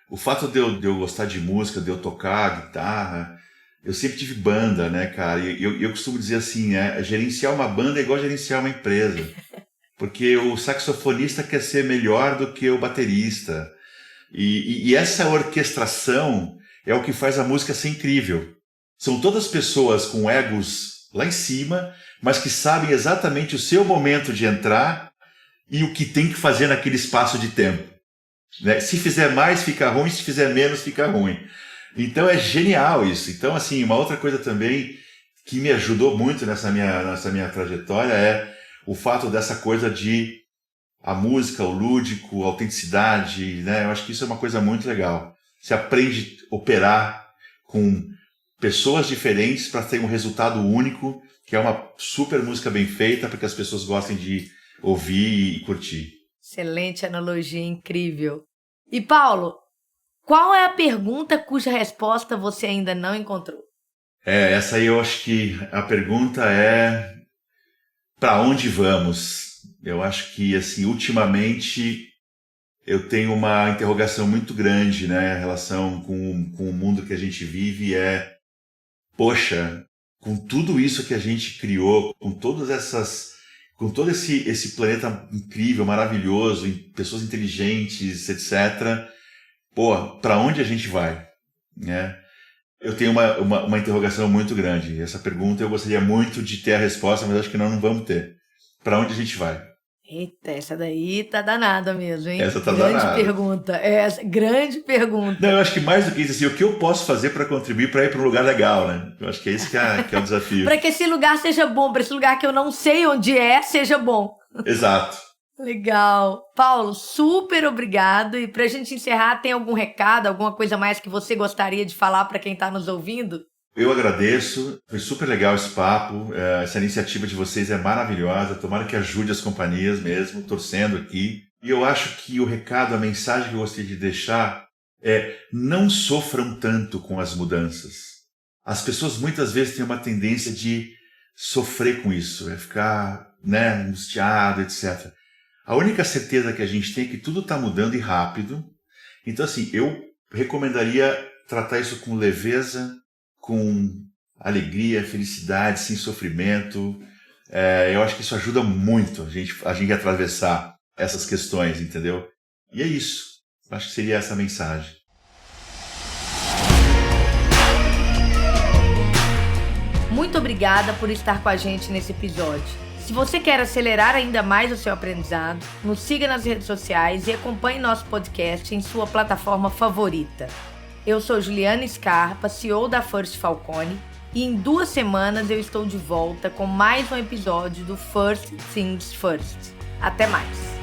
o fato de eu gostar de música, de eu tocar guitarra, eu sempre tive banda, né, cara? E eu costumo dizer assim, né, gerenciar uma banda é igual gerenciar uma empresa. Porque o saxofonista quer ser melhor do que o baterista. E essa orquestração é o que faz a música ser incrível. São todas pessoas com egos lá em cima, mas que sabem exatamente o seu momento de entrar e o que tem que fazer naquele espaço de tempo. Né? Se fizer mais, fica ruim. Se fizer menos, fica ruim. Então é genial isso. Então, assim, uma outra coisa também que me ajudou muito nessa minha trajetória é o fato dessa coisa de a música, o lúdico, a autenticidade, né? Eu acho que isso é uma coisa muito legal. Você aprende a operar com pessoas diferentes para ter um resultado único, que é uma super música bem feita, para que as pessoas gostem de ouvir e curtir. Excelente analogia, incrível. E Paulo, qual é a pergunta cuja resposta você ainda não encontrou? Essa aí eu acho que a pergunta é: para onde vamos? Eu acho que, assim, ultimamente eu tenho uma interrogação muito grande, né? A relação com o mundo que a gente vive poxa, com tudo isso que a gente criou, com todo esse planeta incrível, maravilhoso, pessoas inteligentes, etc. Pô, para onde a gente vai, né? Eu tenho uma interrogação muito grande. Essa pergunta eu gostaria muito de ter a resposta, mas acho que nós não vamos ter. Para onde a gente vai? Eita, essa daí tá danada mesmo, hein? Essa tá grande danada. Pergunta. Grande pergunta. Não, eu acho que mais do que isso, assim, o que eu posso fazer para contribuir para ir para um lugar legal, né? Eu acho que é isso que é o desafio. Para que esse lugar seja bom, para esse lugar que eu não sei onde seja bom. Exato. Legal. Paulo, super obrigado. E pra gente encerrar, tem algum recado, alguma coisa mais que você gostaria de falar para quem tá nos ouvindo? Eu agradeço, foi super legal esse papo, essa iniciativa de vocês é maravilhosa, tomara que ajude as companhias mesmo, torcendo aqui. E eu acho que o recado, a mensagem que eu gostaria de deixar é: não sofram tanto com as mudanças. As pessoas muitas vezes têm uma tendência de sofrer com isso, ficar, né, angustiado, etc. A única certeza que a gente tem é que tudo está mudando e rápido. Então, assim, eu recomendaria tratar isso com leveza, com alegria, felicidade, sem sofrimento. Eu acho que isso ajuda muito a gente a atravessar essas questões, entendeu? E é isso. Acho que seria essa a mensagem. Muito obrigada por estar com a gente nesse episódio. Se você quer acelerar ainda mais o seu aprendizado, nos siga nas redes sociais e acompanhe nosso podcast em sua plataforma favorita. Eu sou Juliana Scarpa, CEO da First Falcone, e em 2 semanas eu estou de volta com mais um episódio do First Things First. Até mais!